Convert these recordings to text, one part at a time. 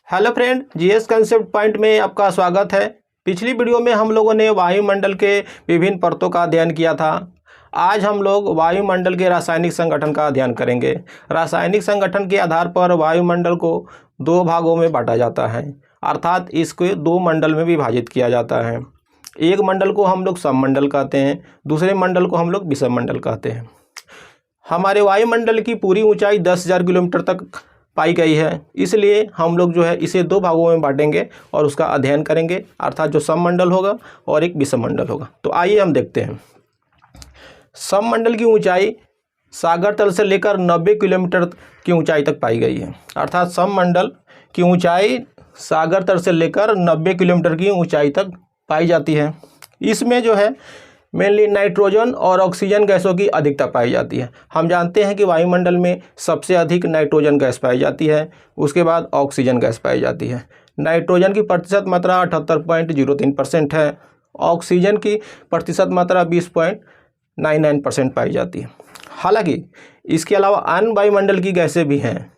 Hello friend, GS concept point में आपका स्वागत है। पिछली वीडियो में हम लोगों ने वायुमंडल के विभिन्न परतों का अध्ययन किया था। आज हम लोग वायुमंडल के रासायनिक संगठन का अध्ययन करेंगे। रासायनिक संगठन के आधार पर वायुमंडल को दो भागों में बांटा जाता है, अर्थात इसको दो मंडल में विभाजित किया जाता है। एक मंडल को हम लोग सममंडल कहते हैं, दूसरे मंडल को हम लोग विषममंडल कहते हैं। हमारे वायुमंडल की पूरी ऊंचाई 10,000 किलोमीटर तक पाई गई है, इसलिए हम लोग जो है इसे दो भागों में बांटेंगे और उसका अध्ययन करेंगे, अर्थात जो सममंडल होगा और एक विषममंडल होगा। तो आइए हम देखते हैं। सममंडल की ऊंचाई सागर तल से लेकर 90 किलोमीटर की ऊंचाई तक पाई गई है, अर्थात सममंडल की ऊंचाई सागर तल से लेकर 90 किलोमीटर की ऊंचाई तक पाई जाती है। इसमें जो है मेनली नाइट्रोजन और ऑक्सीजन गैसों की अधिकता पाई जाती है। हम जानते हैं कि वायुमंडल में सबसे अधिक नाइट्रोजन गैस पाई जाती है, उसके बाद ऑक्सीजन गैस पाई जाती है। नाइट्रोजन की प्रतिशत मात्रा 78.03% है, ऑक्सीजन की प्रतिशत मात्रा 20.99% पाई जाती है। हालांकि इसके अलावा अन्य वायुमंडल की गैसें भी हैं,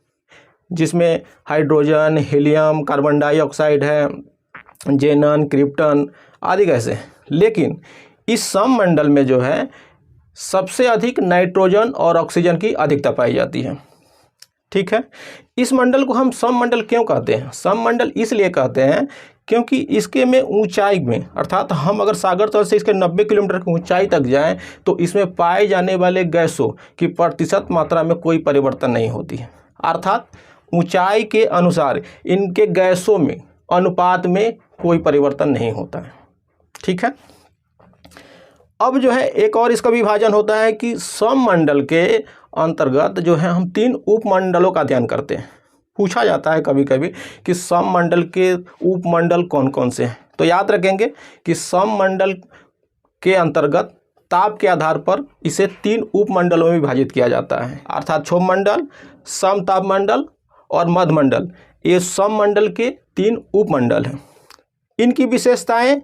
जिसमें हाइड्रोजन, हीलियम, कार्बन डाइऑक्साइड है, जेनन, क्रिप्टन आदि गैसें। लेकिन इस सममंडल में जो है सबसे अधिक नाइट्रोजन और ऑक्सीजन की अधिकता पाई जाती है। ठीक है, इस मंडल को हम सममंडल क्यों कहते हैं? सममंडल इसलिए कहते हैं क्योंकि इसके में ऊंचाई में, अर्थात हम अगर सागर तल से इसके 90 किलोमीटर की ऊंचाई तक जाएं तो इसमें पाए जाने वाले गैसों की प्रतिशत मात्रा में कोई परिवर्तन नहीं होती है, अर्थात ऊंचाई के अनुसार इनके गैसों में अनुपात में कोई परिवर्तन नहीं होता है। ठीक है, अब जो है एक और इसका विभाजन होता है कि सममंडल के अंतर्गत जो है हम 3 उपमंडलों का अध्ययन करते हैं। पूछा जाता है कभी कभी कि सममंडल के उपमंडल कौन कौन से हैं, तो याद रखेंगे कि सममंडल के अंतर्गत ताप के आधार पर इसे 3 उपमंडलों में विभाजित किया जाता है, अर्थात क्षोभमंडल, समतापमंडल और मध्यमंडल। ये सममंडल के 3 उपमंडल हैं। इनकी विशेषताएं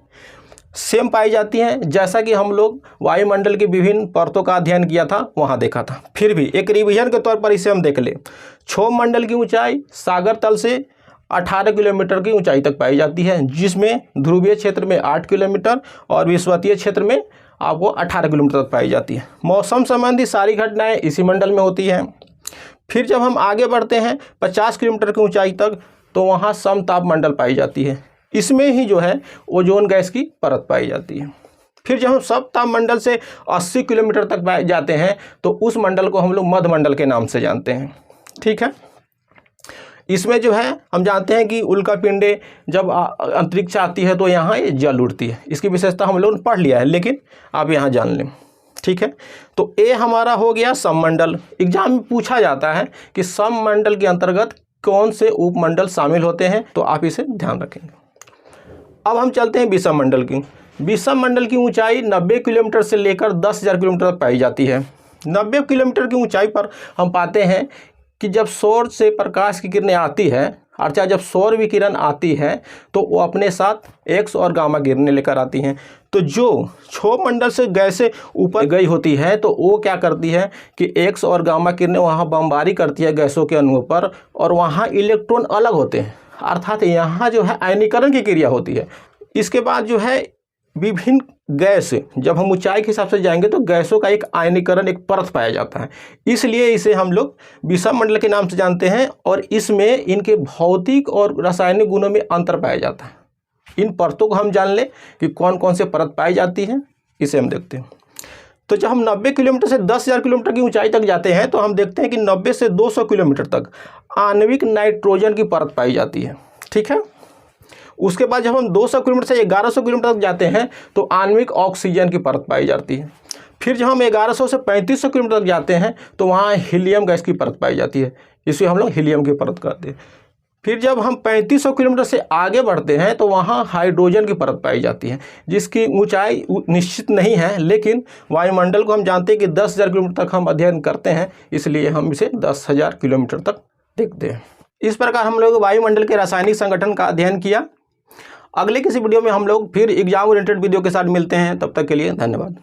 सेम पाई जाती हैं, जैसा कि हम लोग वायुमंडल की विभिन्न परतों का अध्ययन किया था, वहाँ देखा था। फिर भी एक रिवीजन के तौर पर इसे हम देख लें। क्षोभमंडल की ऊंचाई सागर तल से 18 किलोमीटर की ऊंचाई तक पाई जाती है, जिसमें ध्रुवीय क्षेत्र में 8 किलोमीटर और विषुवतीय क्षेत्र में आपको 18 किलोमीटर तक पाई जाती है। मौसम संबंधी सारी घटनाएँ इसी मंडल में होती हैं। फिर जब हम आगे बढ़ते हैं 50 किलोमीटर की ऊँचाई तक, तो वहाँ समतापमंडल पाई जाती है। इसमें ही जो है ओजोन गैस की परत पाई जाती है। फिर जब हम समतापमंडल से 80 किलोमीटर तक पाए जाते हैं तो उस मंडल को हम लोग मध्यमंडल के नाम से जानते हैं। ठीक है, इसमें जो है हम जानते हैं कि उल्कापिंडे जब अंतरिक्ष आती है तो यहाँ ये जल उड़ती है। इसकी विशेषता हम लोगों ने पढ़ लिया है, लेकिन आप यहाँ जान लें। ठीक है, तो ये हमारा हो गया सममंडल। एग्जाम में पूछा जाता है कि सममंडल के अंतर्गत कौन से उपमंडल शामिल होते हैं, तो आप इसे ध्यान रखेंगे। अब हम चलते हैं विषममंडल की। विषममंडल की ऊंचाई 90 किलोमीटर से लेकर 10,000 किलोमीटर तक पाई जाती है। 90 किलोमीटर की ऊंचाई पर हम पाते हैं कि जब सौर से प्रकाश की किरणें आती है, अर्थात जब सौर विकिरण आती है तो वो अपने साथ एक्स और गामा किरणें लेकर आती हैं। तो जो क्षोभमंडल से गैसें ऊपर गई होती है तो वो क्या करती है कि एक्स और गामा किरणें वहाँ बमबारी करती है गैसों के अणुओं पर, और वहाँ इलेक्ट्रॉन अलग होते हैं, अर्थात यहाँ जो है आयनीकरण की क्रिया होती है। इसके बाद जो है विभिन्न गैस, जब हम ऊंचाई के हिसाब से जाएंगे तो गैसों का एक आयनीकरण, एक परत पाया जाता है, इसलिए इसे हम लोग विषममंडल के नाम से जानते हैं। और इसमें इनके भौतिक और रासायनिक गुणों में अंतर पाया जाता है। इन परतों को हम जान लें कि कौन कौन से परत पाई जाती है, इसे हम देखते हैं। तो जब हम 90 किलोमीटर से 10,000 किलोमीटर की ऊंचाई तक जाते हैं तो हम देखते हैं कि 90 से 200 किलोमीटर तक आणविक नाइट्रोजन की परत पाई जाती है। ठीक है, उसके बाद जब हम 200 किलोमीटर से 1100 किलोमीटर तक जाते हैं तो आणविक ऑक्सीजन की परत पाई जाती है। फिर जब हम 1100 से 3500 किलोमीटर तक जाते हैं तो वहाँ हीलियम गैस की परत पाई जाती है, इसे हम लोग हीलियम की परत कहते हैं। फिर जब हम 3500 किलोमीटर से आगे बढ़ते हैं तो वहाँ हाइड्रोजन की परत पाई जाती है, जिसकी ऊंचाई निश्चित नहीं है, लेकिन वायुमंडल को हम जानते हैं कि 10,000 किलोमीटर तक हम अध्ययन करते हैं, इसलिए हम इसे 10,000 किलोमीटर तक देखते हैं। इस प्रकार हम लोग वायुमंडल के रासायनिक संगठन का अध्ययन किया। अगले किसी वीडियो में हम लोग फिर एग्जाम ओरिएंटेड वीडियो के साथ मिलते हैं, तब तक के लिए धन्यवाद।